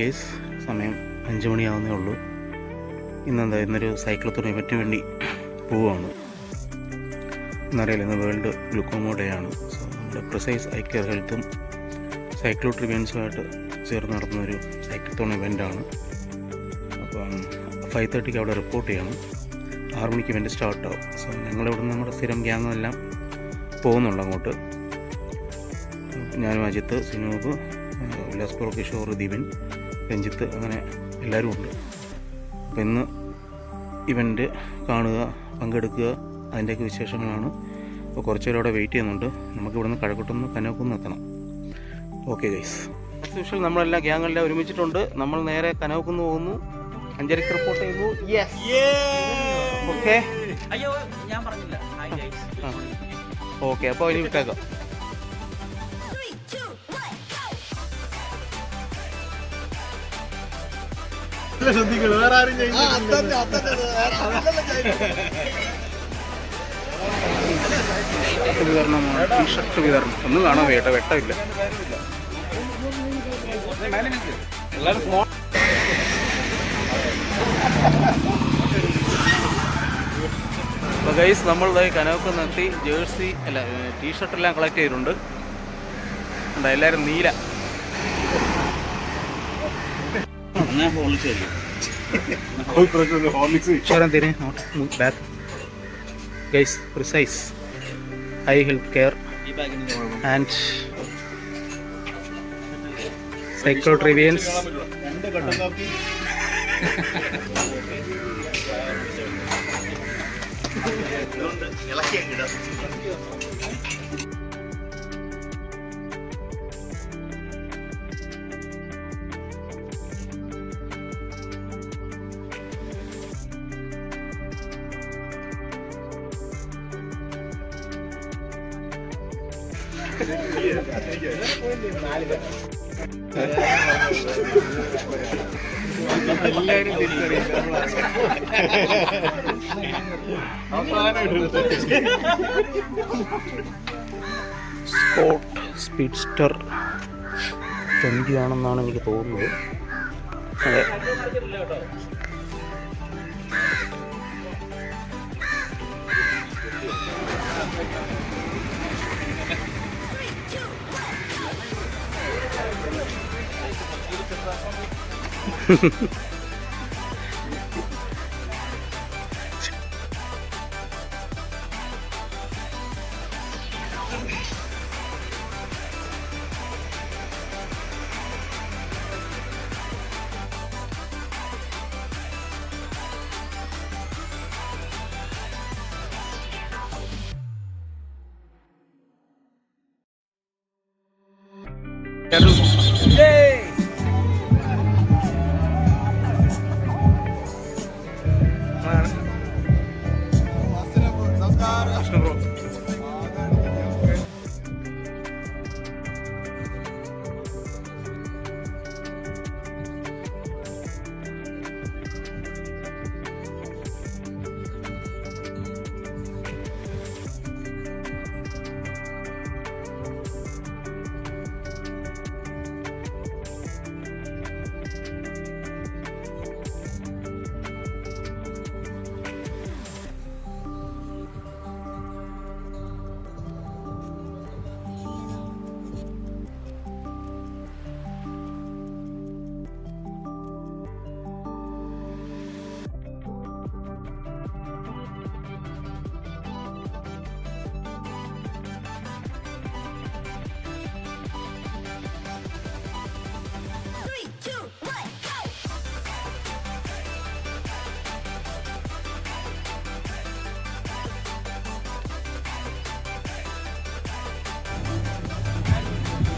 Case സമയം 5 മണിയാവുന്നേ ഉള്ളൂ. ഇന്നൊരു സൈക്ലോത്തോൺ ഇവൻറ്റിന് വേണ്ടി പോവുകയാണ്. എന്നറിയില്ല, ഇന്ന് വേൾഡ് ഗ്ലൂക്കോമോ ഡേ ആണ്. സോ നമ്മുടെ പ്രിസൈസ് ഐ കെയർ ഹെൽത്തും സൈക്ലോ ട്രിബ്യൂൺസുമായിട്ട് ചേർന്ന് നടത്തുന്നൊരു സൈക്ലോത്തോൺ ഇവൻ്റാണ്. അപ്പം 5:30 അവിടെ റിപ്പോർട്ട് ചെയ്യണം. 6 മണിക്ക് ഇവൻ്റ് സ്റ്റാർട്ടാവും. സോ ഞങ്ങളിവിടെ നമ്മുടെ സ്ഥിരം ഗ്യാങ്ങെല്ലാം പോകുന്നുണ്ട് അങ്ങോട്ട്. ഞാനും അജിത്ത്, സിനൂബ്, ഉല്ലാസ്, കിഷോർ, ദീപൻ, രഞ്ജിത്ത്, അങ്ങനെ എല്ലാവരും ഉണ്ട്. അപ്പോൾ ഇന്ന് ഇവൻ്റ് കാണുക, പങ്കെടുക്കുക, അതിൻ്റെയൊക്കെ വിശേഷങ്ങളാണ്. അപ്പോൾ കുറച്ച് പേര് അവിടെ വെയിറ്റ് ചെയ്യുന്നുണ്ട്. നമുക്ക് ഇവിടുന്ന് കഴക്കൂട്ടം കനോക്കുന്ന് എത്തണം. ഓക്കെ ഗൈസ്, ആസ് യൂഷ്വൽ നമ്മളെല്ലാം ഗ്യാങ്ങെല്ലാം ഒരുമിച്ചിട്ടുണ്ട്. നമ്മൾ നേരെ കനോക്കുന്ന് പോകുന്നു. 5:30 റിപ്പോർട്ട് ചെയ്യുന്നു. ഓക്കെ ഓക്കെ, അപ്പോൾ ഇനി വിട്ടേക്കാം. വിതരണമാണ്, ടീഷർട്ട് വിതരണം. ഒന്നും കാണാൻ വേട്ട വെട്ടമില്ല. അപ്പോൾ ഗൈസ്, നമ്മൾ കനോക്ക് നിർത്തി ജേഴ്സി അല്ല ടീഷർട്ടെല്ലാം കളക്ട് ചെയ്തിട്ടുണ്ട്. എല്ലാവരും നീല. Guys, precise I health care and cyclo tribunes എല്ലാവരും സ്കോട്ട് സ്പീഡ്സ്റ്റർ 20 ആണെന്നാണ് എനിക്ക് തോന്നുന്നത്. അതെ,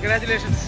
congratulations.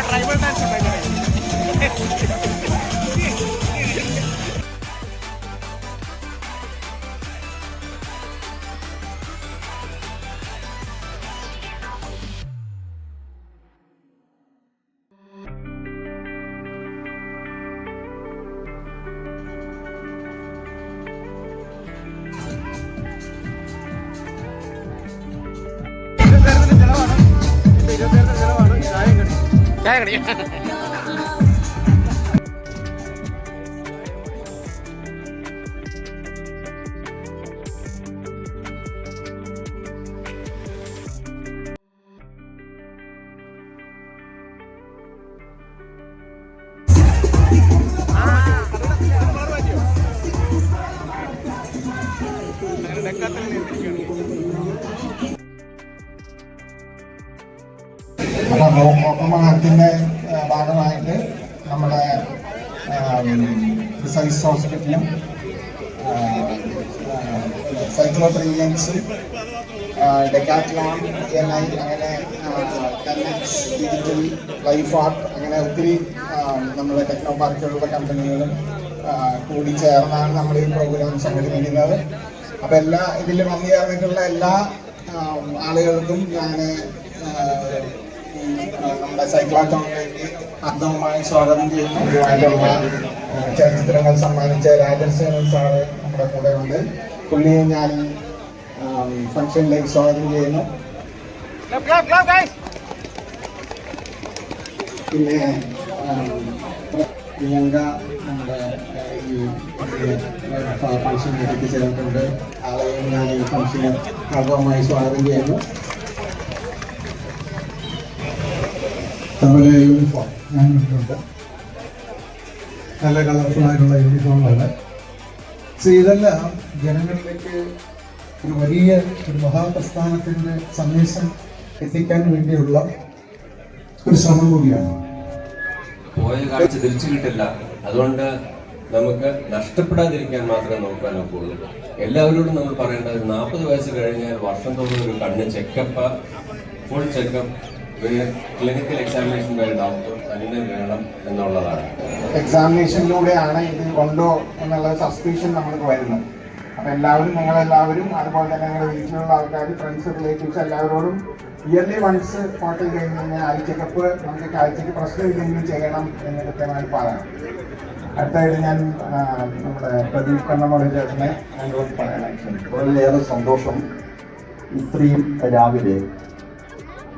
ട്രൈബൽ ഡാൻസ് ചായ കടി ഓപ്പമനത്തിന്റെ ഭാഗമായിട്ട് നമ്മുടെ സൈസ് ഹോസ്പിറ്റലും സൈക്ലോട്രീനിയൻസും ഡെക്കാത്ലോൺ ENI അങ്ങനെ 10X ഡിജിറ്റൽ ലൈഫ് ആർട്ട് അങ്ങനെ ഒത്തിരി നമ്മുടെ ടെക്നോ പാർക്കുകളുടെ കമ്പനികളും കൂടി ചേർന്നാണ് നമ്മൾ ഈ പ്രോഗ്രാം സംഘടിപ്പിക്കുന്നത്. അപ്പം എല്ലാ ഇതിൽ വന്നു ചേർന്നിട്ടുള്ള എല്ലാ ആളുകൾക്കും ഞാൻ നമ്മുടെ സൈക്ലോത്തോണിലേക്ക് അർദ്ധമായി സ്വാഗതം ചെയ്യുന്നു. ഇതുമായിട്ടുള്ള ചലച്ചിത്രങ്ങൾ സമ്മാനിച്ച രാജസേനൻ സാറ് നമ്മുടെ കൂടെ ഉണ്ട്. പുള്ളിയെ ഞാൻ ഫംഗ്ഷനിലേക്ക് സ്വാഗതം ചെയ്യുന്നു. പിന്നെ പ്രിയങ്ക നമ്മുടെ ഈ ഫംഗ്ഷനിൽ എത്തിച്ചേർന്നിട്ടുണ്ട്. ആളെയും ഞാൻ ഈ ഫംഗ്ഷന് അർദ്ധമായി സ്വാഗതം ചെയ്യുന്നു. നമ്മുടെ യൂണിഫോം ഞാൻ കണ്ടിട്ടുണ്ട്, നല്ല കളർഫുള്ളായിട്ടുള്ള യൂണിഫോമാണ്. ഇതെല്ലാം ജനങ്ങളിലേക്ക് ഒരു വലിയ ഒരു മഹാപ്രസ്ഥാനത്തിൻ്റെ സന്ദേശം എത്തിക്കാൻ വേണ്ടിയുള്ള ഒരു ശ്രമം കൂടിയാണ്. പോയ കാഴ്ച തിരിച്ചു കിട്ടില്ല, അതുകൊണ്ട് നമുക്ക് നഷ്ടപ്പെടാതിരിക്കാൻ മാത്രമേ നോക്കാൻ ഒക്കുള്ളൂ. എല്ലാവരോടും നമ്മൾ പറയേണ്ടത് 40 വയസ്സ് കഴിഞ്ഞാൽ വർഷം തോറും ഒരു കണ്ണ് checkup, full checkup, clinical examination വരെ ഡോക്ടർ തന്നെ വേണം എന്നുള്ളതാണ്. എക്സാമിനേഷനിലൂടെയാണ് ഇത് കൊണ്ടോ എന്നുള്ള സസ്പീഷൻ നമുക്ക് വരുന്നത്. അപ്പം എല്ലാവരും നിങ്ങളെല്ലാവരും അതുപോലെ തന്നെ നിങ്ങളുടെ വീട്ടിലുള്ള ആൾക്കാർ, ഫ്രണ്ട്സ്, റിലേറ്റീവ്സ് എല്ലാവരോടും ഇയർലി വൺസ് ഹോട്ടൽ കഴിഞ്ഞ് കഴിഞ്ഞാൽ ഐ ചെക്കപ്പ് നമുക്ക് കാഴ്ചയ്ക്ക് പ്രശ്നമില്ലെങ്കിലും ചെയ്യണം എന്ന് കൃത്യമായി പറയണം. അടുത്തായിട്ട് ഞാൻ നമ്മുടെ പ്രദീപ് കണ്ണമോട് ചേട്ടനെ അങ്ങോട്ട് പറയാനായിട്ട് വളരെയേറെ സന്തോഷം. ഇത്രയും രാവിലെ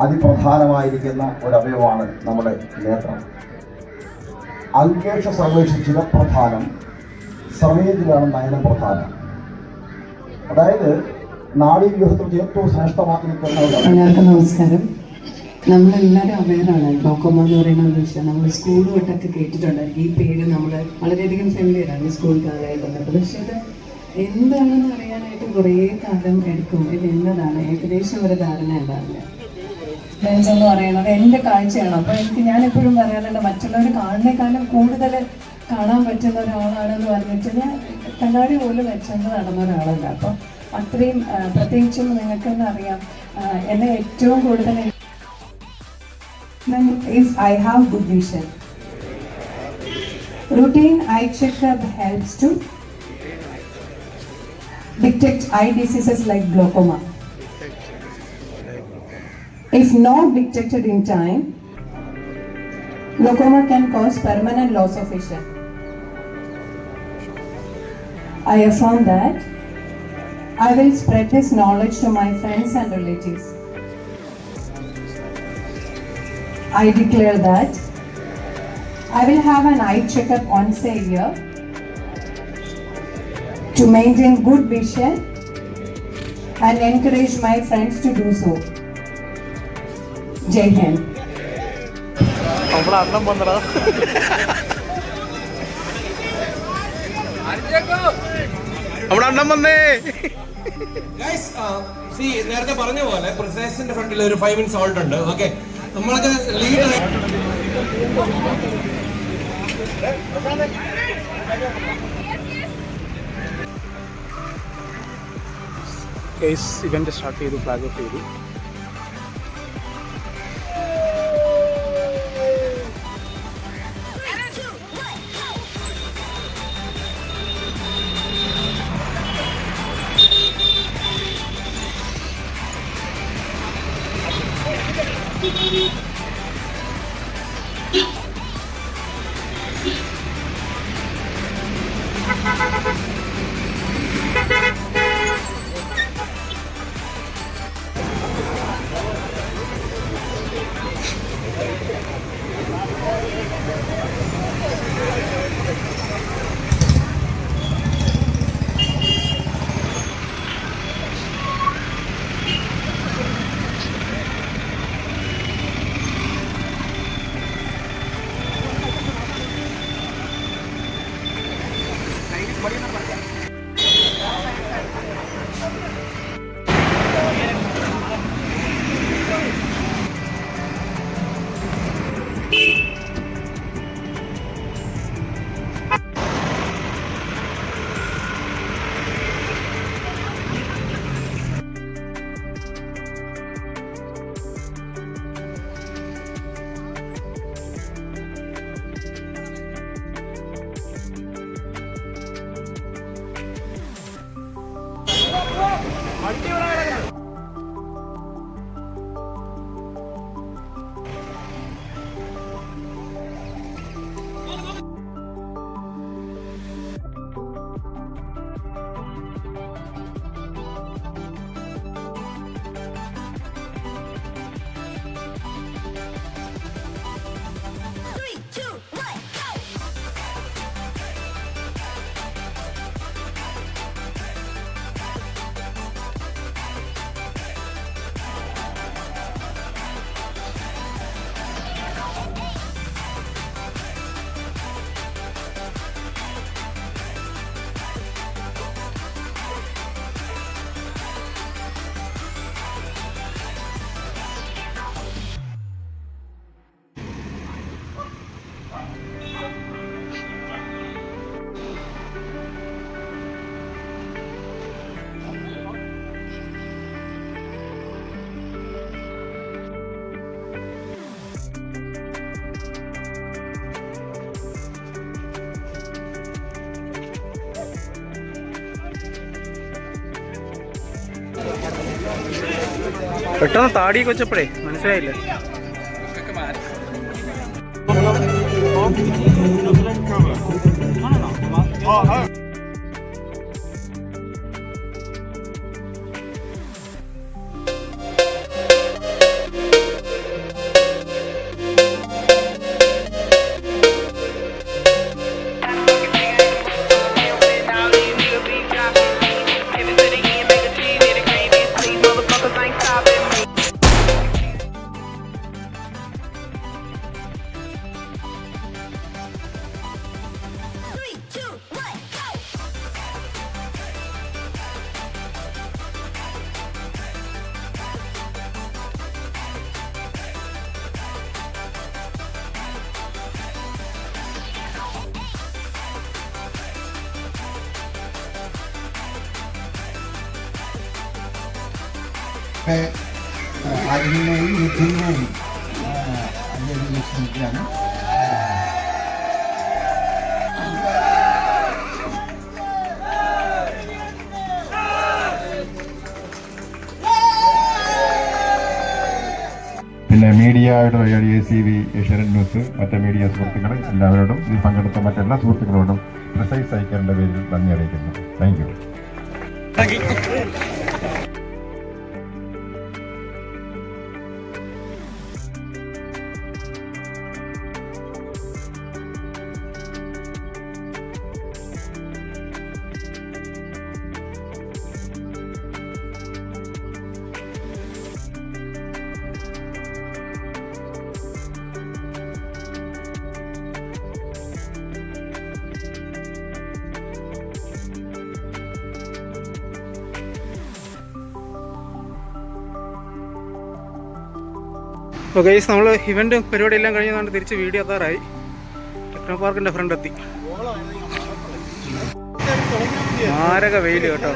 അതിപ്രധാനമായിരിക്കുന്ന ഒരവയവമാണ് നമ്മുടെ നേത്രം. അൽകേഷ സർവേഷ ചിരപ്രധാനം, സർവേദിലാണ് നയനം പ്രധാനം. അതായത് നാഡീവ്യൂഹത്തിൽ ഏറ്റവും ശ്രേഷ്ഠമാക്കി നിൽക്കുന്ന എല്ലാവർക്കും നമസ്കാരം. നമ്മളെല്ലാവരും അവെയറാണ് ഗ്ലോക്കോമ എന്ന് പറയുന്ന ഒരു വിഷയം. നമ്മൾ സ്കൂൾ തൊട്ടൊക്കെ കേട്ടിട്ടുണ്ടായിരിക്കും. ഈ പേര് നമ്മൾ വളരെയധികം ഫെമിലിയറാണ് സ്കൂൾ കാലമായി ബന്ധപ്പെട്ട്. പക്ഷെ ഇത് എന്താണെന്ന് അറിയാനായിട്ട് കുറേ കാലം എടുക്കും. ഇത് എന്നതാണ് ഏകദേശം ഒരു ധാരണ ഉണ്ടാവില്ല. ലെൻസ് എന്ന് പറയുന്നത് എൻ്റെ കാഴ്ചയാണ്. അപ്പോൾ ഞാനെപ്പോഴും പറയാറുണ്ട്, മറ്റുള്ളവർ കാണുന്നേക്കാളും കൂടുതൽ കാണാൻ പറ്റുന്ന ഒരാളാണെന്ന് പറഞ്ഞിട്ട് ഞാൻ കണ്ണാടി പോലും വെച്ചെന്ന് നടന്ന ഒരാളല്ല. അപ്പോൾ അത്രയും പ്രത്യേകിച്ചും നിങ്ങൾക്കെന്ന് അറിയാം, എന്നെ ഏറ്റവും കൂടുതൽ is I have good vision. Routine eye checkup helps to detect eye diseases like glaucoma. If not detected in time, glaucoma can cause permanent loss of vision. I have found that I will spread this knowledge to my friends and relatives. I declare that I will have an eye checkup once a year to maintain good vision and encourage my friends to do so. Jai Hind. നേരത്തെ പറഞ്ഞ പോലെ പ്രിസൈസിന്റെ ഫ്രണ്ടിൽ ഒരു 5 minutes hold ഉണ്ട്. Okay, നമ്മളൊക്കെ lead case event start ചെയ്തു, flag off ചെയ്തു. പെട്ടെന്ന് താടിയൊക്കെ വെച്ചപ്പോഴേ മനസ്സിലായില്ല. അരിനെയും യുദ്ധവും ശ്രമിക്കുകയാണ്. പിന്നെ മീഡിയയുടെ വഴിയാടി ACV, ഏഷ്യാനെറ്റ് ന്യൂസ്, മറ്റ് മീഡിയ സുഹൃത്തുക്കൾ എല്ലാവരോടും ഇതിൽ പങ്കെടുത്ത മറ്റെല്ലാ സുഹൃത്തുക്കളോടും പ്രിസൈസ് ഐക്യറിന്റെ പേരിൽ നന്ദി അറിയിക്കുന്നു. Thank you. അപ്പോൾ ഗൈസ് നമ്മൾ ഇവൻറ്റും പരിപാടിയെല്ലാം കഴിഞ്ഞതുകൊണ്ട് തിരിച്ച് വീഡിയോ എത്താറായി. ടെക്നോ പാർക്കിൻ്റെ ഫ്രണ്ട് എത്തി. മാരക വെയിൽ കേട്ടോ.